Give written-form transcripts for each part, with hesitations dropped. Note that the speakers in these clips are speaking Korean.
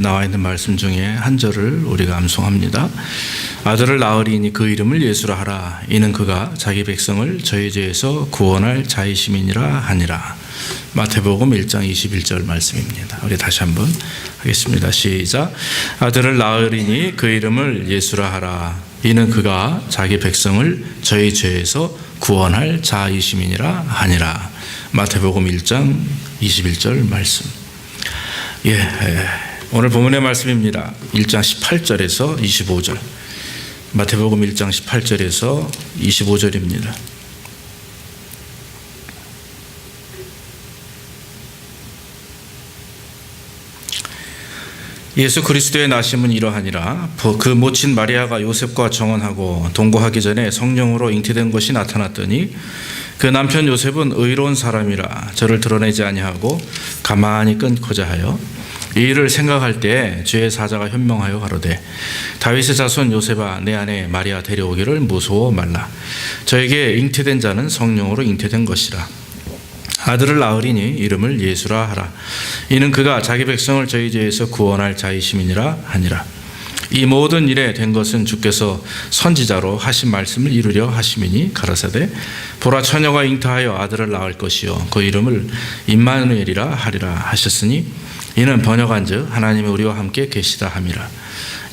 나와 있는 말씀 중에 한 절을 우리가 암송합니다. 아들을 낳으리니 그 이름을 예수라 하라. 이는 그가 자기 백성을 저희 죄에서 구원할 자이심이니라 하니라. 마태복음 1장 21절 말씀입니다. 우리 다시 한번 하겠습니다. 시작. 아들을 낳으리니 그 이름을 예수라 하라. 이는 그가 자기 백성을 저희 죄에서 구원할 자이심이니라 하니라. 마태복음 1장 21절 말씀. 오늘 본문의 말씀입니다. 1장 18절에서 25절. 마태복음 1장 18절에서 25절입니다. 예수 그리스도의 나심은 이러하니라. 그 모친 마리아가 요셉과 정혼하고 동거하기 전에 성령으로 잉태된 것이 나타났더니 그 남편 요셉은 의로운 사람이라 저를 드러내지 아니하고 가만히 끊고자 하여 이 일을 생각할 때에 죄의 사자가 현명하여 가로되 다윗의 자손 요셉아 내 아내 마리아 데려오기를 무서워 말라. 저에게 잉태된 자는 성령으로 잉태된 것이라. 아들을 낳으리니 이름을 예수라 하라. 이는 그가 자기 백성을 저희 죄에서 구원할 자이심이니라 하니라. 이 모든 일에 된 것은 주께서 선지자로 하신 말씀을 이루려 하심이니 가라사대 보라 처녀가 잉태하여 아들을 낳을 것이요 그 이름을 임마누엘이라 하리라 하셨으니 이는 번역한즉 하나님이 우리와 함께 계시다 함이라.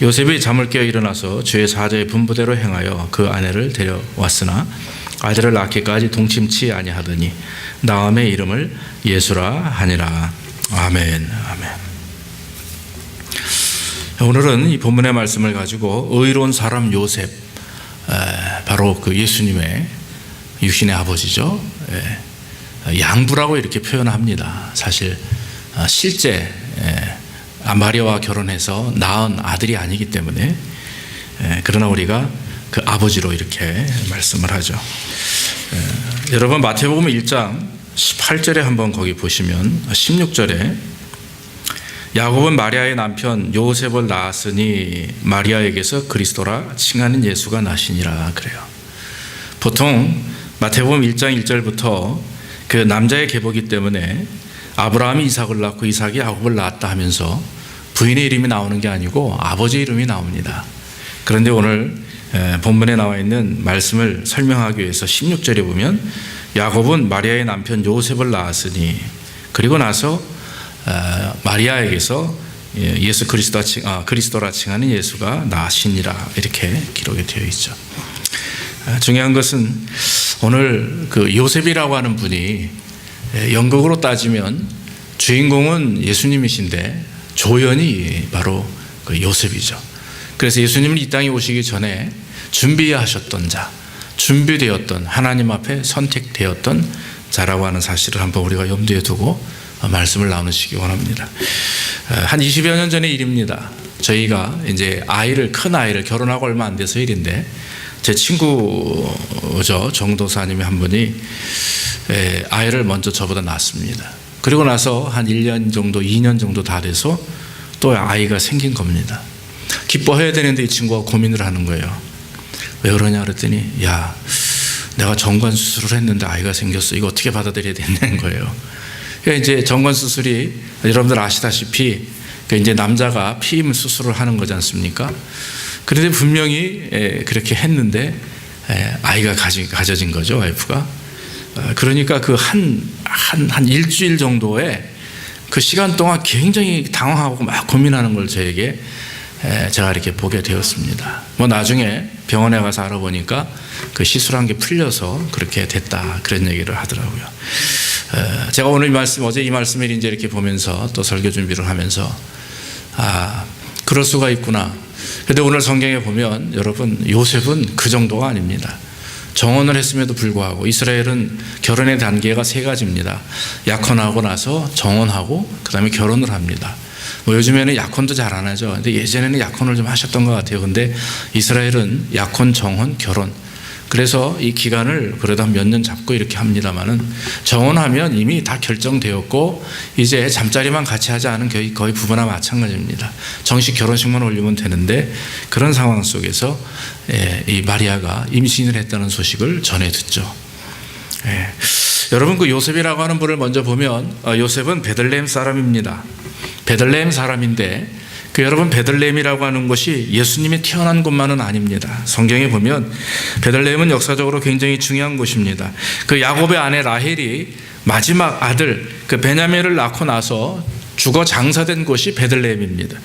요셉이 잠을 깨어 일어나서 주의 사자의 분부대로 행하여 그 아내를 데려왔으나 아들을 낳기까지 동침치 아니하더니 나음의 이름을 예수라 하니라. 아멘. 아멘. 오늘은 이 본문의 말씀을 가지고 의로운 사람 요셉, 바로 그 예수님의 육신의 아버지죠. 양부라고 이렇게 표현합니다. 사실 실제 마리아와 결혼해서 낳은 아들이 아니기 때문에 그러나 우리가 그 아버지로 이렇게 말씀을 하죠. 여러분 마태복음 1장 18절에 한번 거기 보시면 16절에 야곱은 마리아의 남편 요셉을 낳았으니 마리아에게서 그리스도라 칭하는 예수가 나시니라 그래요. 보통 마태복음 1장 1절부터 그 남자의 계보기 때문에 아브라함이 이삭을 낳고 이삭이 야곱을 낳았다 하면서 부인의 이름이 나오는 게 아니고 아버지 이름이 나옵니다. 그런데 오늘 본문에 나와 있는 말씀을 설명하기 위해서 16절에 보면 야곱은 마리아의 남편 요셉을 낳았으니 그리고 나서 마리아에게서 예수 그리스도라 칭하는 예수가 나시니라 이렇게 기록이 되어 있죠. 중요한 것은 오늘 그 요셉이라고 하는 분이 연극으로 따지면 주인공은 예수님이신데 조연이 바로 그 요셉이죠. 그래서 예수님은 이 땅에 오시기 전에 준비하셨던 자, 준비되었던 하나님 앞에 선택되었던 자라고 하는 사실을 한번 우리가 염두에 두고 말씀을 나누시기 원합니다. 한 20여 년 전의 일입니다. 저희가 이제 큰 아이를 결혼하고 얼마 안 돼서 일인데 제 친구죠. 정도사님이 한 분이 아이를 먼저 저보다 낳았습니다. 그리고 나서 한 1년 정도, 2년 정도 다 돼서 또 아이가 생긴 겁니다. 기뻐해야 되는데 이 친구가 고민을 하는 거예요. 왜 그러냐 그랬더니 야, 내가 정관 수술을 했는데 아이가 생겼어. 이거 어떻게 받아들여야 되는 거예요. 그러니까 이제 정관 수술이 여러분들 아시다시피 이제 남자가 피임 수술을 하는 거지 않습니까? 그런데 분명히 그렇게 했는데 아이가 가져진 거죠, 와이프가. 그러니까 그 한 일주일 정도의 그 시간 동안 굉장히 당황하고 막 고민하는 걸 저에게 제가 이렇게 보게 되었습니다. 뭐 나중에 병원에 가서 알아보니까 그 시술한 게 풀려서 그렇게 됐다 그런 얘기를 하더라고요. 제가 오늘 어제 이 말씀을 이제 이렇게 보면서 또 설교 준비를 하면서 그럴 수가 있구나. 그런데 오늘 성경에 보면 여러분 요셉은 그 정도가 아닙니다. 정혼을 했음에도 불구하고 이스라엘은 결혼의 단계가 3가지입니다. 약혼하고 나서 정혼하고 그 다음에 결혼을 합니다. 뭐 요즘에는 약혼도 잘 안 하죠. 근데 예전에는 약혼을 좀 하셨던 것 같아요. 근데 이스라엘은 약혼, 정혼, 결혼. 그래서 이 기간을 그래도 한 몇 년 잡고 이렇게 합니다만은 정혼하면 이미 다 결정되었고 이제 잠자리만 같이 하지 않은 거의 부부나 마찬가지입니다. 정식 결혼식만 올리면 되는데 그런 상황 속에서 이 마리아가 임신을 했다는 소식을 전해 듣죠. 여러분 그 요셉이라고 하는 분을 먼저 보면 요셉은 베들레헴 사람입니다. 베들레헴 사람인데 여러분, 베들레헴이라고 하는 곳이 예수님이 태어난 곳만은 아닙니다. 성경에 보면 베들레헴은 역사적으로 굉장히 중요한 곳입니다. 야곱의 아내 라헬이 마지막 아들 베냐민을 낳고 나서 죽어 장사된 곳이 베들레헴입니다.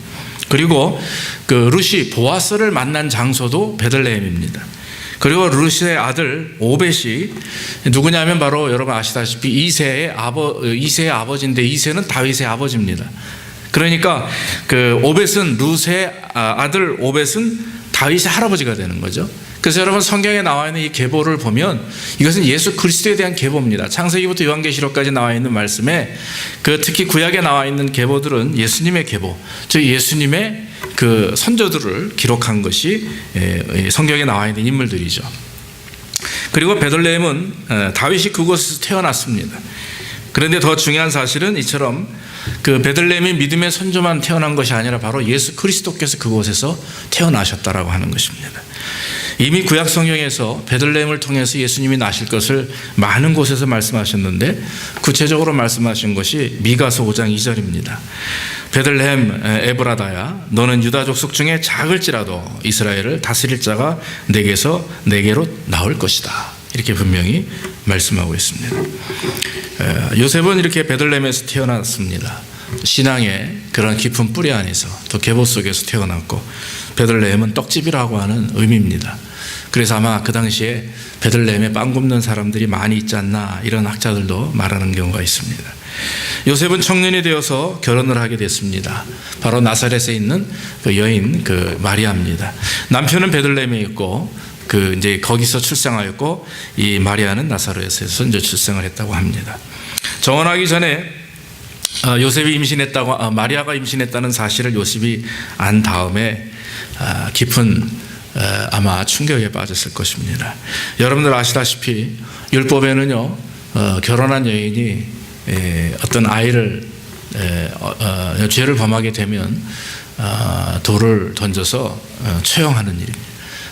그리고 룻이 보아스를 만난 장소도 베들레헴입니다. 그리고 룻의 아들 오벳이 누구냐면 바로 여러분 아시다시피 이새의 아버지인데, 이새는 다윗의 아버지입니다. 그러니까 오벳은 룻의 아들 오벳은 다윗의 할아버지가 되는 거죠. 그래서 여러분, 성경에 나와 있는 이 계보를 보면 이것은 예수 그리스도에 대한 계보입니다. 창세기부터 요한계시록까지 나와 있는 말씀에 특히 구약에 나와 있는 계보들은 예수님의 계보, 즉 예수님의 선조들을 기록한 것이 성경에 나와 있는 인물들이죠. 그리고 베들레헴은 다윗이 그곳에서 태어났습니다. 그런데 더 중요한 사실은 이처럼 베들레헴이 믿음의 선조만 태어난 것이 아니라 바로 예수 그리스도께서 그곳에서 태어나셨다라고 하는 것입니다. 이미 구약 성경에서 베들레헴을 통해서 예수님이 나실 것을 많은 곳에서 말씀하셨는데, 구체적으로 말씀하신 것이 미가서 5장 2절입니다. 베들레헴 에브라다야, 너는 유다 족속 중에 작을지라도 이스라엘을 다스릴 자가 내게로 나올 것이다. 이렇게 분명히 말씀하고 있습니다. 요셉은 이렇게 베들레헴에서 태어났습니다. 신앙의 그런 깊은 뿌리 안에서, 또 계보 속에서 태어났고, 베들레헴은 떡집이라고 하는 의미입니다. 그래서 아마 그 당시에 베들레헴에 빵 굽는 사람들이 많이 있지 않나, 이런 학자들도 말하는 경우가 있습니다. 요셉은 청년이 되어서 결혼을 하게 됐습니다. 바로 나사렛에 있는 여인 마리아입니다. 남편은 베들레헴에 있고 이제 거기서 출생하였고, 이 마리아는 나사렛에서 이제 출생을 했다고 합니다. 정혼하기 전에 마리아가 임신했다는 사실을 요셉이 안 다음에 깊은 아마 충격에 빠졌을 것입니다. 여러분들 아시다시피 율법에는요, 결혼한 여인이 어떤 아이를 죄를 범하게 되면 돌을 던져서 처형하는 일입니다.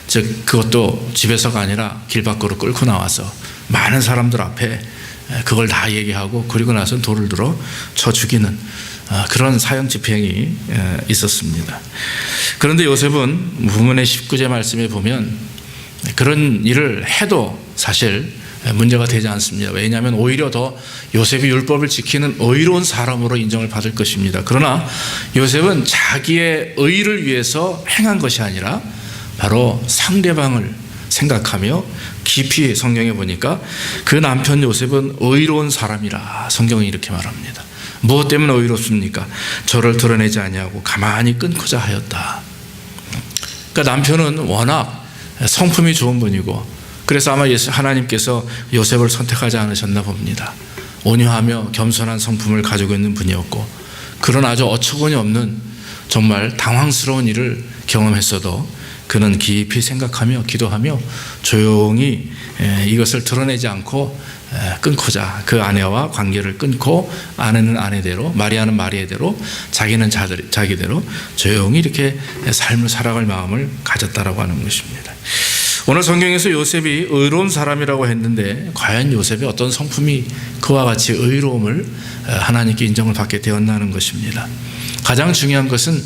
즉 그것도 집에서가 아니라 길 밖으로 끌고 나와서 많은 사람들 앞에 그걸 다 얘기하고, 그리고 나서 돌을 들어 쳐 죽이는 그런 사형 집행이 있었습니다. 그런데 요셉은 본문의 19절 말씀에 보면 그런 일을 해도 사실 문제가 되지 않습니다. 왜냐하면 오히려 더 요셉이 율법을 지키는 의로운 사람으로 인정을 받을 것입니다. 그러나 요셉은 자기의 의를 위해서 행한 것이 아니라 바로 상대방을 생각하며, 깊이 성경에 보니까 그 남편 요셉은 의로운 사람이라 성경이 이렇게 말합니다. 무엇 때문에 의롭습니까? 저를 드러내지 아니하고 가만히 끊고자 하였다. 그러니까 남편은 워낙 성품이 좋은 분이고, 그래서 아마 하나님께서 요셉을 선택하지 않으셨나 봅니다. 온유하며 겸손한 성품을 가지고 있는 분이었고, 그런 아주 어처구니 없는 정말 당황스러운 일을 경험했어도 그는 깊이 생각하며 기도하며 조용히 이것을 드러내지 않고 끊고자, 그 아내와 관계를 끊고, 아내는 아내대로, 마리아는 마리아대로, 자기는 자기대로 조용히 이렇게 삶을 살아갈 마음을 가졌다라고 하는 것입니다. 오늘 성경에서 요셉이 의로운 사람이라고 했는데, 과연 요셉의 어떤 성품이 그와 같이 의로움을 하나님께 인정을 받게 되었나는 것입니다. 가장 중요한 것은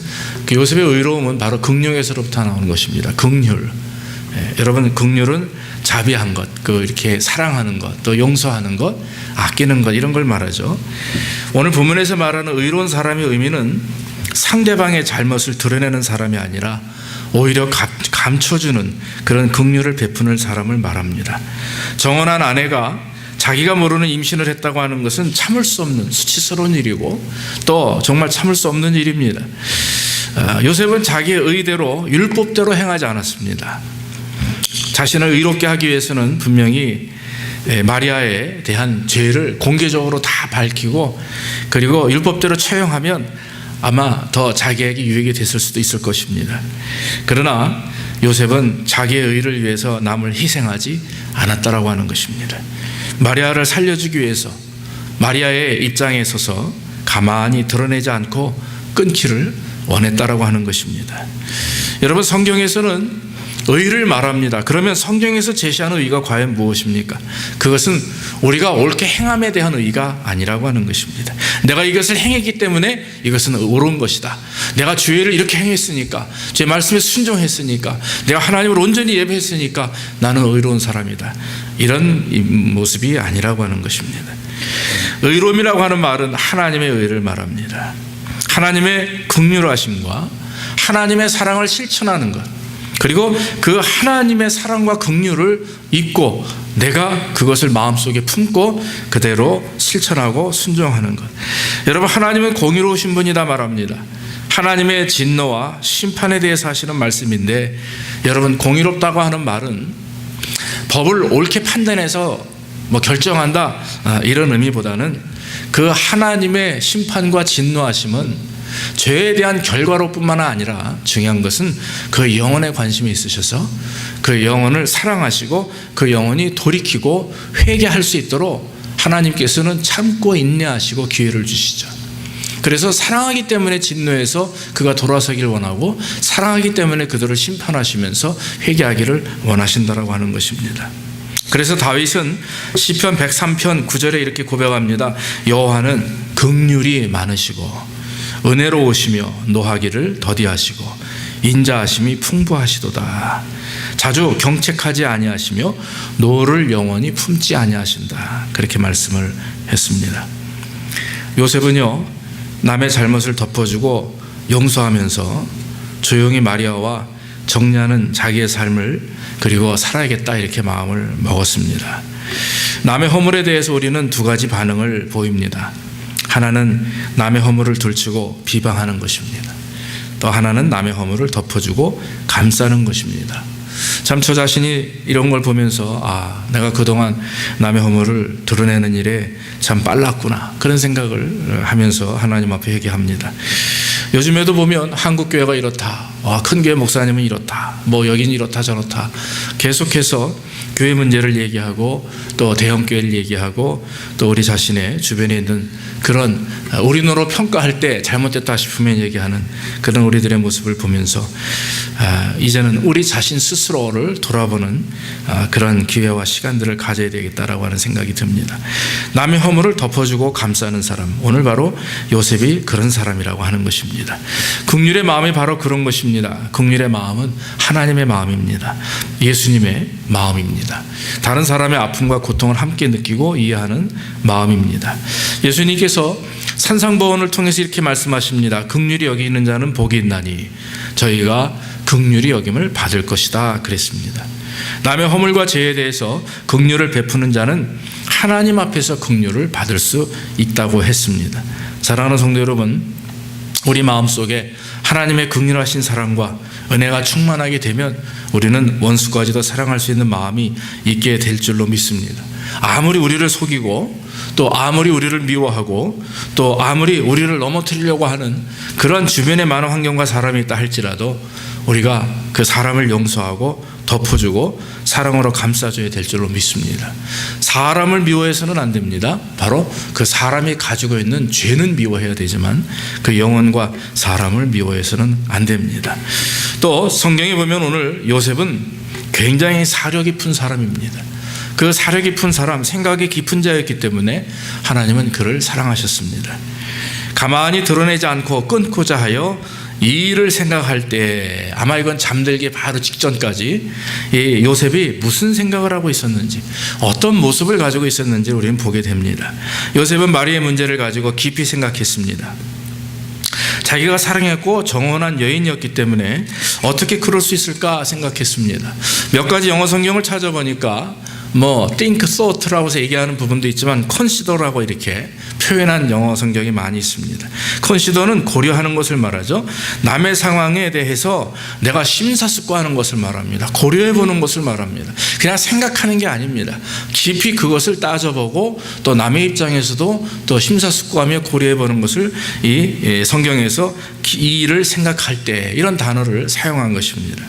요셉의 의로움은 바로 긍휼에서부터 나오는 것입니다. 긍휼. 여러분, 긍휼은 자비한 것, 이렇게 사랑하는 것, 또 용서하는 것, 아끼는 것, 이런 걸 말하죠. 오늘 본문에서 말하는 의로운 사람의 의미는 상대방의 잘못을 드러내는 사람이 아니라 오히려 감춰주는 그런 긍휼을 베푸는 사람을 말합니다. 정혼한 아내가 자기가 모르는 임신을 했다고 하는 것은 참을 수 없는 수치스러운 일이고, 또 정말 참을 수 없는 일입니다. 요셉은 자기의 의대로, 율법대로 행하지 않았습니다. 자신을 의롭게 하기 위해서는 분명히 마리아에 대한 죄를 공개적으로 다 밝히고, 그리고 율법대로 처형하면 아마 더 자기에게 유익이 됐을 수도 있을 것입니다. 그러나 요셉은 자기의 의를 위해서 남을 희생하지 않았다라고 하는 것입니다. 마리아를 살려주기 위해서 마리아의 입장에 서서 가만히 드러내지 않고 끊기를 원했다라고 하는 것입니다. 여러분, 성경에서는 의를 말합니다. 그러면 성경에서 제시하는 의가 과연 무엇입니까? 그것은 우리가 옳게 행함에 대한 의가 아니라고 하는 것입니다. 내가 이것을 행했기 때문에 이것은 옳은 것이다. 내가 주의를 이렇게 행했으니까, 제 말씀에 순종했으니까, 내가 하나님을 온전히 예배했으니까 나는 의로운 사람이다. 이런 모습이 아니라고 하는 것입니다. 의로움이라고 하는 말은 하나님의 의를 말합니다. 하나님의 긍휼하심과 하나님의 사랑을 실천하는 것, 그리고 그 하나님의 사랑과 긍휼을 잊고 내가 그것을 마음속에 품고 그대로 실천하고 순종하는 것. 여러분, 하나님은 공의로우신 분이다 말합니다. 하나님의 진노와 심판에 대해서 하시는 말씀인데, 여러분, 공의롭다고 하는 말은 법을 옳게 판단해서 결정한다, 이런 의미보다는 그 하나님의 심판과 진노하심은 죄에 대한 결과로 뿐만 아니라 중요한 것은 그 영혼에 관심이 있으셔서 그 영혼을 사랑하시고 그 영혼이 돌이키고 회개할 수 있도록 하나님께서는 참고 인내하시고 기회를 주시죠. 그래서 사랑하기 때문에 진노해서 그가 돌아서길 원하고, 사랑하기 때문에 그들을 심판하시면서 회개하기를 원하신다라고 하는 것입니다. 그래서 다윗은 시편 103편 9절에 이렇게 고백합니다. 여호와는 긍휼이 많으시고 은혜로우시며 노하기를 더디하시고 인자하심이 풍부하시도다. 자주 경책하지 아니하시며 노를 영원히 품지 아니하신다. 그렇게 말씀을 했습니다. 요셉은요, 남의 잘못을 덮어주고 용서하면서 조용히 마리아와 정리하는 자기의 삶을 그리고 살아야겠다, 이렇게 마음을 먹었습니다. 남의 허물에 대해서 우리는 두 가지 반응을 보입니다. 하나는 남의 허물을 들추고 비방하는 것입니다. 또 하나는 남의 허물을 덮어주고 감싸는 것입니다. 참 저 자신이 이런 걸 보면서 내가 그동안 남의 허물을 드러내는 일에 참 빨랐구나, 그런 생각을 하면서 하나님 앞에 회개합니다. 요즘에도 보면 한국교회가 이렇다, 큰 교회 목사님은 이렇다, 여긴 이렇다 저렇다, 계속해서 교회 문제를 얘기하고 또 대형교회를 얘기하고 또 우리 자신의 주변에 있는 그런 우리 눈으로 평가할 때 잘못됐다 싶으면 얘기하는 그런 우리들의 모습을 보면서 이제는 우리 자신 스스로를 돌아보는 그런 기회와 시간들을 가져야 되겠다라고 하는 생각이 듭니다. 남의 허물을 덮어주고 감싸는 사람, 오늘 바로 요셉이 그런 사람이라고 하는 것입니다. 긍휼의 마음이 바로 그런 것입니다. 긍휼의 마음은 하나님의 마음입니다. 예수님의 마음입니다. 다른 사람의 아픔과 고통을 함께 느끼고 이해하는 마음입니다. 예수님께서 산상보훈을 통해서 이렇게 말씀하십니다. 긍휼히 여기는 자는 복이 있나니 저희가 긍휼히 여김을 받을 것이다, 그랬습니다. 남의 허물과 죄에 대해서 긍휼을 베푸는 자는 하나님 앞에서 긍휼을 받을 수 있다고 했습니다. 사랑하는 성도 여러분, 우리 마음속에 하나님의 긍휼하신 사랑과 은혜가 충만하게 되면 우리는 원수까지도 사랑할 수 있는 마음이 있게 될 줄로 믿습니다. 아무리 우리를 속이고 또 아무리 우리를 미워하고 또 아무리 우리를 넘어뜨리려고 하는 그런 주변에 많은 환경과 사람이 있다 할지라도 우리가 그 사람을 용서하고 덮어주고 사랑으로 감싸줘야 될 줄로 믿습니다. 사람을 미워해서는 안 됩니다. 바로 그 사람이 가지고 있는 죄는 미워해야 되지만 그 영혼과 사람을 미워해서는 안 됩니다. 또 성경에 보면 오늘 요셉은 굉장히 사려 깊은 사람입니다. 그 사려 깊은 사람, 생각이 깊은 자였기 때문에 하나님은 그를 사랑하셨습니다. 가만히 드러내지 않고 끊고자 하여 이 일을 생각할 때 아마 이건 잠들기 바로 직전까지 이 요셉이 무슨 생각을 하고 있었는지, 어떤 모습을 가지고 있었는지 우리는 보게 됩니다. 요셉은 마리아의 문제를 가지고 깊이 생각했습니다. 자기가 사랑했고 정혼한 여인이었기 때문에 어떻게 그럴 수 있을까 생각했습니다. 몇 가지 영어 성경을 찾아보니까 think, thought라고 해서 얘기하는 부분도 있지만 consider라고 이렇게 표현한 영어 성경이 많이 있습니다. consider는 고려하는 것을 말하죠. 남의 상황에 대해서 내가 심사숙고하는 것을 말합니다. 고려해보는 것을 말합니다. 그냥 생각하는 게 아닙니다. 깊이 그것을 따져보고 또 남의 입장에서도 또 심사숙고하며 고려해보는 것을 이 성경에서 이 일을 생각할 때 이런 단어를 사용한 것입니다.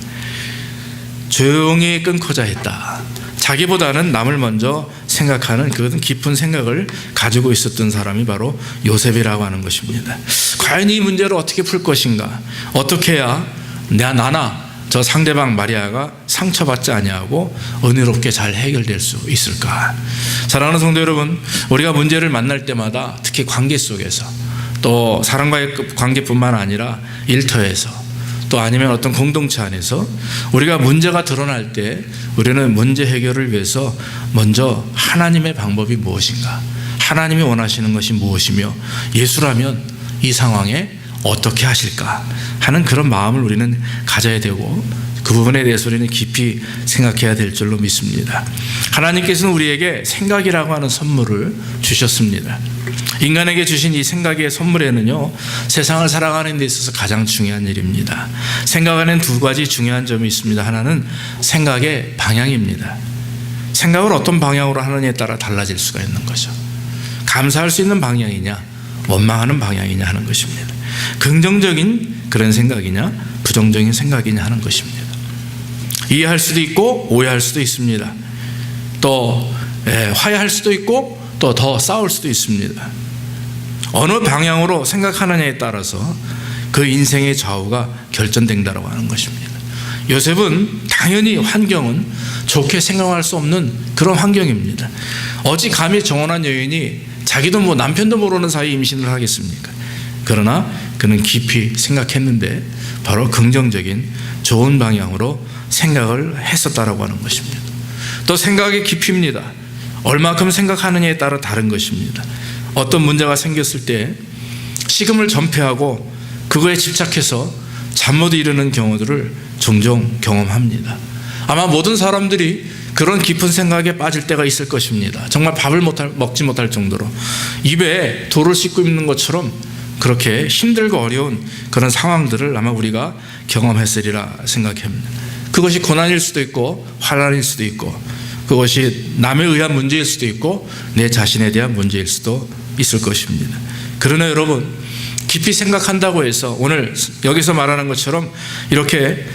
조용히 끊고자 했다. 자기보다는 남을 먼저 생각하는 그런 깊은 생각을 가지고 있었던 사람이 바로 요셉이라고 하는 것입니다. 과연 이 문제를 어떻게 풀 것인가? 어떻게 해야 나나 저 상대방 마리아가 상처받지 아니하고 은혜롭게 잘 해결될 수 있을까? 사랑하는 성도 여러분, 우리가 문제를 만날 때마다 특히 관계 속에서 또 사람과의 관계뿐만 아니라 일터에서 또 아니면 어떤 공동체 안에서 우리가 문제가 드러날 때 우리는 문제 해결을 위해서 먼저 하나님의 방법이 무엇인가, 하나님이 원하시는 것이 무엇이며 예수라면 이 상황에 어떻게 하실까 하는 그런 마음을 우리는 가져야 되고 그 부분에 대해서 우리는 깊이 생각해야 될 줄로 믿습니다. 하나님께서는 우리에게 생각이라고 하는 선물을 주셨습니다. 인간에게 주신 이 생각의 선물에는요, 세상을 살아가는 데 있어서 가장 중요한 일입니다. 생각에는 두 가지 중요한 점이 있습니다. 하나는 생각의 방향입니다. 생각을 어떤 방향으로 하느냐에 따라 달라질 수가 있는 거죠. 감사할 수 있는 방향이냐, 원망하는 방향이냐 하는 것입니다. 긍정적인 그런 생각이냐, 부정적인 생각이냐 하는 것입니다. 이해할 수도 있고 오해할 수도 있습니다. 또 화해할 수도 있고 또 더 싸울 수도 있습니다. 어느 방향으로 생각하느냐에 따라서 그 인생의 좌우가 결정된다고 하는 것입니다. 요셉은 당연히 환경은 좋게 생각할 수 없는 그런 환경입니다. 어찌 감히 정혼한 여인이 자기도 남편도 모르는 사이에 임신을 하겠습니까? 그러나 그는 깊이 생각했는데 바로 긍정적인 좋은 방향으로 생각을 했었다라고 하는 것입니다. 또 생각의 깊이입니다. 얼마큼 생각하느냐에 따라 다른 것입니다. 어떤 문제가 생겼을 때 식음을 전폐하고 그거에 집착해서 잠 못 이루는 경우들을 종종 경험합니다. 아마 모든 사람들이 그런 깊은 생각에 빠질 때가 있을 것입니다. 정말 밥을 먹지 못할 정도로 입에 돌을 씻고 있는 것처럼 그렇게 힘들고 어려운 그런 상황들을 아마 우리가 경험했으리라 생각합니다. 그것이 고난일 수도 있고 환난일 수도 있고 그것이 남에 의한 문제일 수도 있고 내 자신에 대한 문제일 수도 있을 것입니다. 그러나 여러분, 깊이 생각한다고 해서 오늘 여기서 말하는 것처럼 이렇게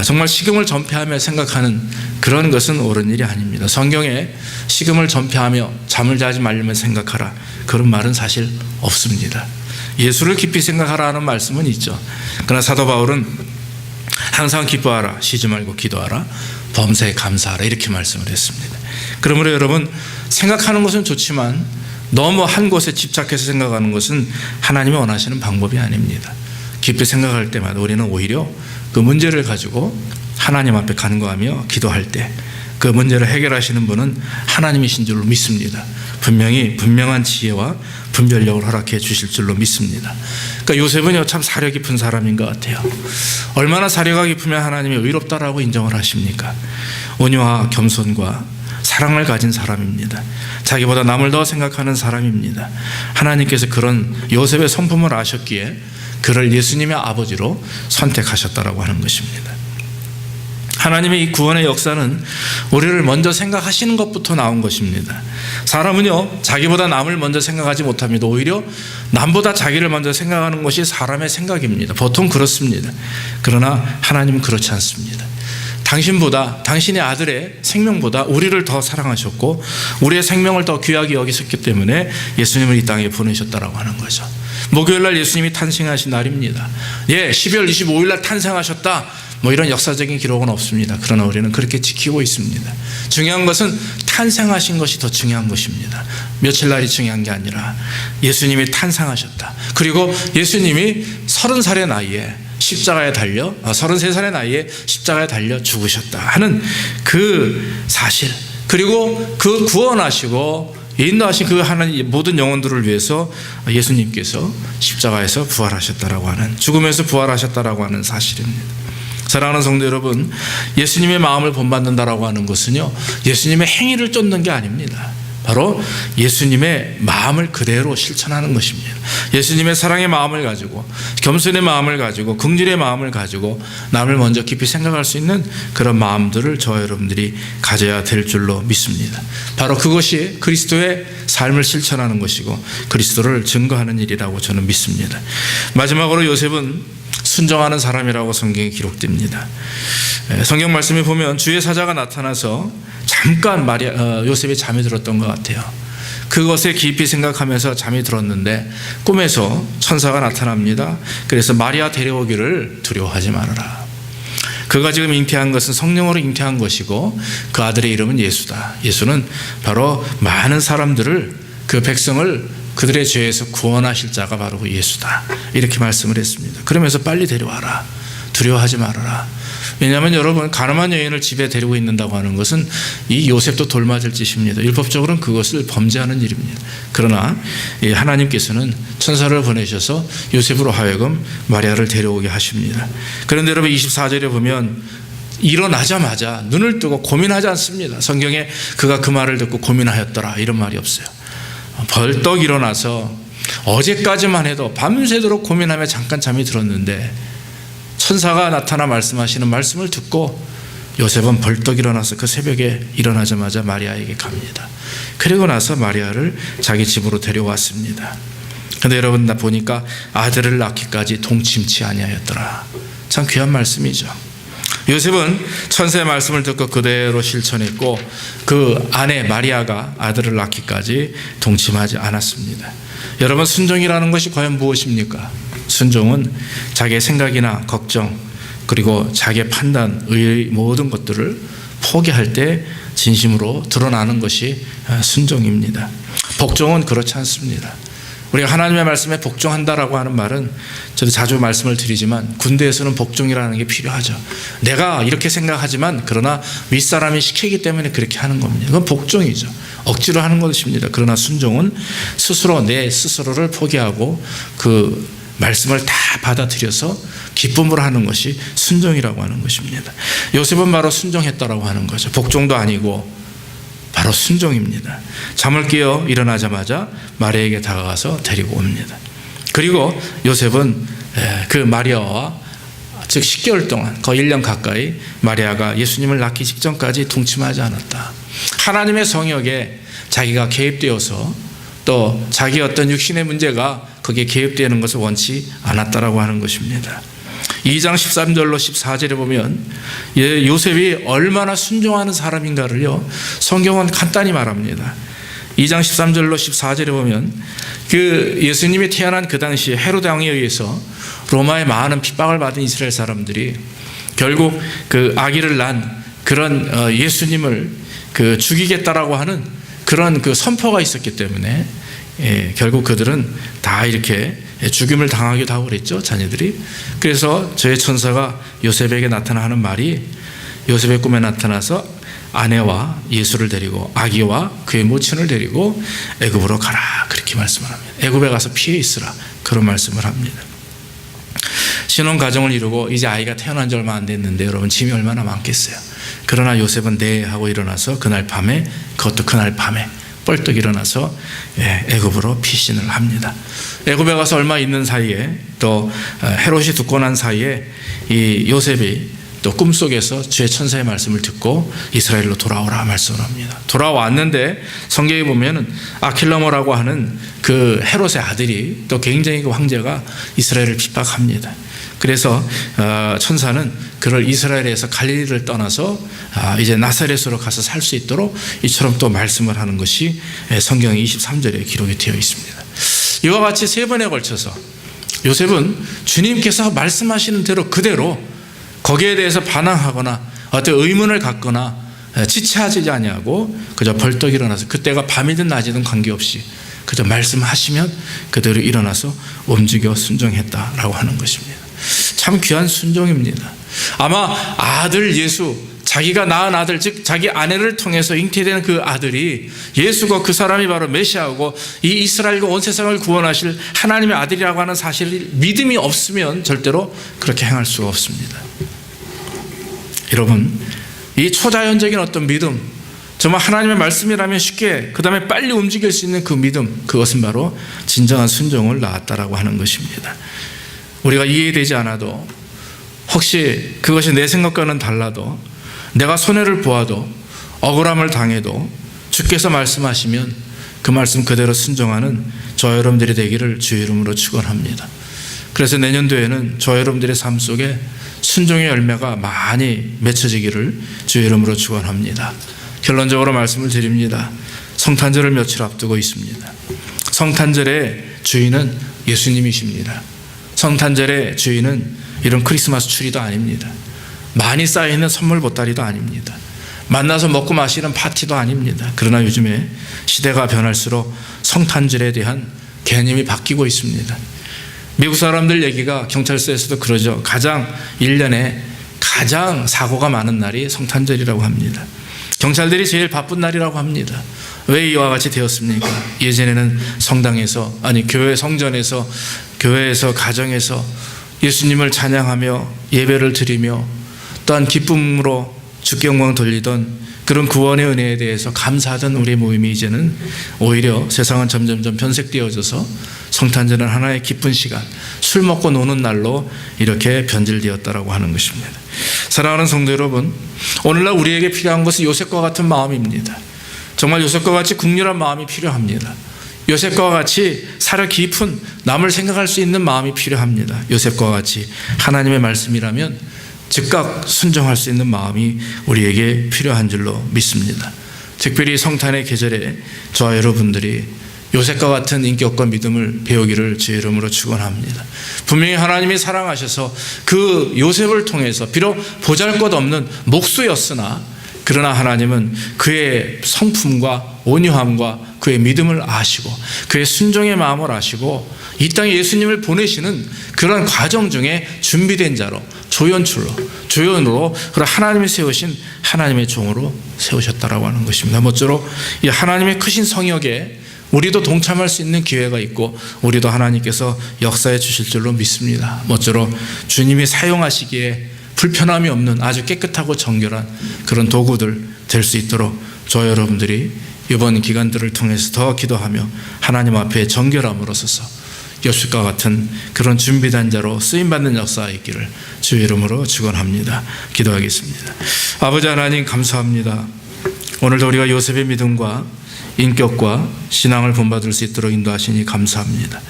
정말 식음을 전폐하며 생각하는 그런 것은 옳은 일이 아닙니다. 성경에 식음을 전폐하며 잠을 자지 말려면 생각하라, 그런 말은 사실 없습니다. 예수를 깊이 생각하라는 말씀은 있죠. 그러나 사도 바울은 항상 기뻐하라, 쉬지 말고 기도하라, 범사에 감사하라, 이렇게 말씀을 했습니다. 그러므로 여러분, 생각하는 것은 좋지만 너무 한 곳에 집착해서 생각하는 것은 하나님이 원하시는 방법이 아닙니다. 깊이 생각할 때마다 우리는 오히려 그 문제를 가지고 하나님 앞에 간구하며 기도할 때 그 문제를 해결하시는 분은 하나님이신 줄로 믿습니다. 분명히 분명한 지혜와 분별력을 허락해 주실 줄로 믿습니다. 그러니까 요셉은요, 참 사려 깊은 사람인 것 같아요. 얼마나 사려가 깊으면 하나님이 의롭다라고 인정을 하십니까? 온유와 겸손과 사랑을 가진 사람입니다. 자기보다 남을 더 생각하는 사람입니다. 하나님께서 그런 요셉의 성품을 아셨기에 그를 예수님의 아버지로 선택하셨다라고 하는 것입니다. 하나님의 이 구원의 역사는 우리를 먼저 생각하시는 것부터 나온 것입니다. 사람은요, 자기보다 남을 먼저 생각하지 못합니다. 오히려 남보다 자기를 먼저 생각하는 것이 사람의 생각입니다. 보통 그렇습니다. 그러나 하나님은 그렇지 않습니다. 당신보다, 당신의 아들의 생명보다 우리를 더 사랑하셨고 우리의 생명을 더 귀하게 여기셨기 때문에 예수님을 이 땅에 보내셨다라고 하는 거죠. 목요일날 예수님이 탄생하신 날입니다. 12월 25일날 탄생하셨다, 이런 역사적인 기록은 없습니다. 그러나 우리는 그렇게 지키고 있습니다. 중요한 것은 탄생하신 것이 더 중요한 것입니다. 며칠 날이 중요한 게 아니라 예수님이 탄생하셨다. 그리고 예수님이 30살의 나이에 십자가에 달려 33살의 나이에 십자가에 달려 죽으셨다 하는 그 사실, 그리고 그 구원하시고 인도하신 그 하나님 모든 영혼들을 위해서 예수님께서 십자가에서 부활하셨다라고 하는, 죽음에서 부활하셨다라고 하는 사실입니다. 사랑하는 성도 여러분, 예수님의 마음을 본받는다라고 하는 것은요, 예수님의 행위를 쫓는 게 아닙니다. 바로 예수님의 마음을 그대로 실천하는 것입니다. 예수님의 사랑의 마음을 가지고, 겸손의 마음을 가지고, 긍휼의 마음을 가지고 남을 먼저 깊이 생각할 수 있는 그런 마음들을 저와 여러분들이 가져야 될 줄로 믿습니다. 바로 그것이 그리스도의 삶을 실천하는 것이고 그리스도를 증거하는 일이라고 저는 믿습니다. 마지막으로 요셉은 순종하는 사람이라고 성경에 기록됩니다. 성경 말씀에 보면 주의 사자가 나타나서 잠깐 요셉이 잠이 들었던 것 같아요. 그것에 깊이 생각하면서 잠이 들었는데 꿈에서 천사가 나타납니다. 그래서 마리아 데려오기를 두려워하지 말아라. 그가 지금 잉태한 것은 성령으로 잉태한 것이고 그 아들의 이름은 예수다. 예수는 바로 많은 사람들을, 그 백성을 그들의 죄에서 구원하실 자가 바로 그 예수다. 이렇게 말씀을 했습니다. 그러면서 빨리 데려와라. 두려워하지 말아라. 왜냐하면 여러분, 가늠한 여인을 집에 데리고 있는다고 하는 것은 이 요셉도 돌맞을 짓입니다. 율법적으로는 그것을 범죄하는 일입니다. 그러나 하나님께서는 천사를 보내셔서 요셉으로 하여금 마리아를 데려오게 하십니다. 그런데 여러분 24절에 보면 일어나자마자 눈을 뜨고 고민하지 않습니다. 성경에 그가 그 말을 듣고 고민하였더라 이런 말이 없어요. 벌떡 일어나서 어제까지만 해도 밤새도록 고민하며 잠깐 잠이 들었는데 천사가 나타나 말씀하시는 말씀을 듣고 요셉은 벌떡 일어나서 그 새벽에 일어나자마자 마리아에게 갑니다. 그리고 나서 마리아를 자기 집으로 데려왔습니다. 그런데 여러분, 나 보니까 아들을 낳기까지 동침치 아니하였더라. 참 귀한 말씀이죠. 요셉은 천사의 말씀을 듣고 그대로 실천했고 그 아내 마리아가 아들을 낳기까지 동침하지 않았습니다. 여러분, 순종이라는 것이 과연 무엇입니까? 순종은 자기의 생각이나 걱정 그리고 자기의 판단, 의 모든 것들을 포기할 때 진심으로 드러나는 것이 순종입니다. 복종은 그렇지 않습니다. 우리가 하나님의 말씀에 복종한다라고 하는 말은 저도 자주 말씀을 드리지만 군대에서는 복종이라는 게 필요하죠. 내가 이렇게 생각하지만 그러나 윗사람이 시키기 때문에 그렇게 하는 겁니다. 그건 복종이죠. 억지로 하는 것입니다. 그러나 순종은 스스로 내 스스로를 포기하고 그 말씀을 다 받아들여서 기쁨으로 하는 것이 순종이라고 하는 것입니다. 요셉은 바로 순종했다라고 하는 거죠. 복종도 아니고 바로 순종입니다. 잠을 깨어 일어나자마자 마리아에게 다가가서 데리고 옵니다. 그리고 요셉은 그 마리아와 즉 10개월 동안 거의 1년 가까이 마리아가 예수님을 낳기 직전까지 동침하지 않았다. 하나님의 성역에 자기가 개입되어서 또 자기 어떤 육신의 문제가 거기에 개입되는 것을 원치 않았다라고 하는 것입니다. 2장 13절로 14절에 보면 요셉이 얼마나 순종하는 사람인가를요, 성경은 간단히 말합니다. 2장 13절로 14절에 보면 그 예수님이 태어난 그 당시 헤로데 왕에 의해서 로마의 많은 핍박을 받은 이스라엘 사람들이 결국 그 아기를 낳은 그런 예수님을 그 죽이겠다라고 하는 그런 그 선포가 있었기 때문에 결국 그들은 다 이렇게 죽임을 당하기도 하고 그랬죠, 자녀들이. 그래서 저의 천사가 요셉에게 나타나는 말이 요셉의 꿈에 나타나서 아내와 예수를 데리고 아기와 그의 모친을 데리고 애굽으로 가라, 그렇게 말씀을 합니다. 애굽에 가서 피해 있으라, 그런 말씀을 합니다. 신혼 가정을 이루고 이제 아이가 태어난 지 얼마 안 됐는데 여러분, 짐이 얼마나 많겠어요. 그러나 요셉은 네 하고 일어나서 그날 밤에, 그것도 그날 밤에 벌떡 일어나서 애굽으로 피신을 합니다. 애굽에 가서 얼마 있는 사이에 또 헤롯이 듣고 난 사이에 이 요셉이 또 꿈속에서 주의 천사의 말씀을 듣고 이스라엘로 돌아오라 말씀을 합니다. 돌아왔는데 성경에 보면은 아킬라모라고 하는 그 헤롯의 아들이 또 굉장히 그 황제가 이스라엘을 핍박합니다. 그래서 천사는 그를 이스라엘에서 갈릴리를 떠나서 이제 나사렛으로 가서 살 수 있도록 이처럼 또 말씀을 하는 것이 성경 23절에 기록이 되어 있습니다. 이와 같이 세 번에 걸쳐서 요셉은 주님께서 말씀하시는 대로 그대로 거기에 대해서 반항하거나 어떤 의문을 갖거나 지체하지 아니하고 그저 벌떡 일어나서 그때가 밤이든 낮이든 관계없이 그저 말씀하시면 그대로 일어나서 움직여 순종했다라고 하는 것입니다. 참 귀한 순종입니다. 아마 아들 예수, 자기가 낳은 아들, 즉 자기 아내를 통해서 잉태되는 그 아들이 예수가 그 사람이 바로 메시아고 이 이스라엘과 온 세상을 구원하실 하나님의 아들이라고 하는 사실을 믿음이 없으면 절대로 그렇게 행할 수가 없습니다. 여러분, 이 초자연적인 어떤 믿음, 정말 하나님의 말씀이라면 쉽게 그 다음에 빨리 움직일 수 있는 그 믿음, 그것은 바로 진정한 순종을 낳았다라고 하는 것입니다. 우리가 이해되지 않아도, 혹시 그것이 내 생각과는 달라도, 내가 손해를 보아도, 억울함을 당해도 주께서 말씀하시면 그 말씀 그대로 순종하는 저 여러분들이 되기를 주의 이름으로 축원합니다. 그래서 내년도에는 저 여러분들의 삶 속에 순종의 열매가 많이 맺혀지기를 주의 이름으로 축원합니다. 결론적으로 말씀을 드립니다. 성탄절을 며칠 앞두고 있습니다. 성탄절의 주인은 예수님이십니다. 성탄절의 주인은 이런 크리스마스 추리도 아닙니다. 많이 쌓여있는 선물 보따리도 아닙니다. 만나서 먹고 마시는 파티도 아닙니다. 그러나 요즘에 시대가 변할수록 성탄절에 대한 개념이 바뀌고 있습니다. 미국 사람들 얘기가 경찰서에서도 그러죠. 1년에 가장 사고가 많은 날이 성탄절이라고 합니다. 경찰들이 제일 바쁜 날이라고 합니다. 왜 이와 같이 되었습니까? 예전에는 성당에서, 교회 성전에서, 교회에서, 가정에서 예수님을 찬양하며 예배를 드리며 또한 기쁨으로 주께 영광 돌리던 그런 구원의 은혜에 대해서 감사하던 우리의 모임이 이제는 오히려 세상은 점점점 변색되어져서 성탄절은 하나의 기쁜 시간, 술 먹고 노는 날로 이렇게 변질되었다라고 하는 것입니다. 사랑하는 성도 여러분, 오늘날 우리에게 필요한 것은 요셉과 같은 마음입니다. 정말 요셉과 같이 국률한 마음이 필요합니다. 요셉과 같이 사려 깊은 남을 생각할 수 있는 마음이 필요합니다. 요셉과 같이 하나님의 말씀이라면 즉각 순종할 수 있는 마음이 우리에게 필요한 줄로 믿습니다. 특별히 성탄의 계절에 저와 여러분들이 요셉과 같은 인격과 믿음을 배우기를 주의 이름으로 축원합니다. 분명히 하나님이 사랑하셔서 그 요셉을 통해서 비록 보잘것없는 목수였으나 그러나 하나님은 그의 성품과 온유함과 그의 믿음을 아시고 그의 순종의 마음을 아시고 이 땅에 예수님을 보내시는 그런 과정 중에 준비된 자로 조연으로 그런 하나님이 세우신 하나님의 종으로 세우셨다라고 하는 것입니다. 모쪼록 이 하나님의 크신 성역에 우리도 동참할 수 있는 기회가 있고 우리도 하나님께서 역사해 주실 줄로 믿습니다. 모쪼록 주님이 사용하시기에 불편함이 없는 아주 깨끗하고 정결한 그런 도구들 될 수 있도록 저 여러분들이 이번 기간들을 통해서 더 기도하며 하나님 앞에 정결함으로 서서 요셉과 같은 그런 준비된 자로 쓰임받는 역사가 있기를 주의 이름으로 축원합니다. 기도하겠습니다. 아버지 하나님 감사합니다. 오늘도 우리가 요셉의 믿음과 인격과 신앙을 본받을 수 있도록 인도하시니 감사합니다.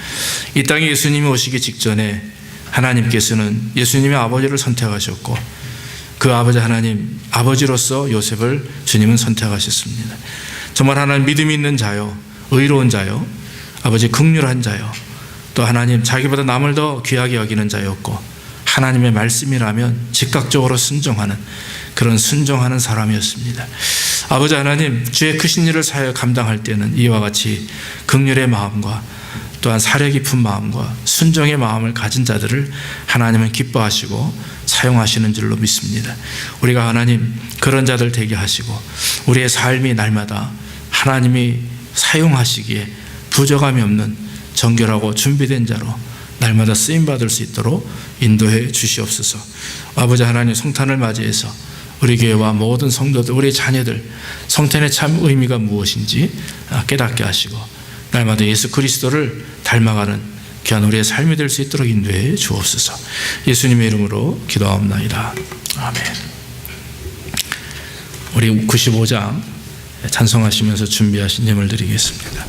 이 땅에 예수님이 오시기 직전에 하나님께서는 예수님의 아버지를 선택하셨고 그 아버지 하나님 아버지로서 요셉을 주님은 선택하셨습니다. 정말 하나님 믿음이 있는 자요, 의로운 자요, 아버지 긍휼한 자요, 또 하나님 자기보다 남을 더 귀하게 여기는 자였고 하나님의 말씀이라면 즉각적으로 순종하는 그런 순종하는 사람이었습니다. 아버지 하나님 주의 크신 일을 사여 감당할 때는 이와 같이 긍휼의 마음과 또한 사려 깊은 마음과 순종의 마음을 가진 자들을 하나님은 기뻐하시고 사용하시는 줄로 믿습니다. 우리가 하나님 그런 자들 되게 하시고 우리의 삶이 날마다 하나님이 사용하시기에 부족함이 없는 정결하고 준비된 자로 날마다 쓰임받을 수 있도록 인도해 주시옵소서. 아버지 하나님 성탄을 맞이해서 우리 교회와 모든 성도들, 우리 자녀들 성탄의 참 의미가 무엇인지 깨닫게 하시고 날마다 예수 그리스도를 닮아가는 귀한 우리의 삶이 될 수 있도록 인도해 주옵소서. 예수님의 이름으로 기도하옵나이다. 아멘. 우리 95장 찬송하시면서 준비하신 예물 드리겠습니다.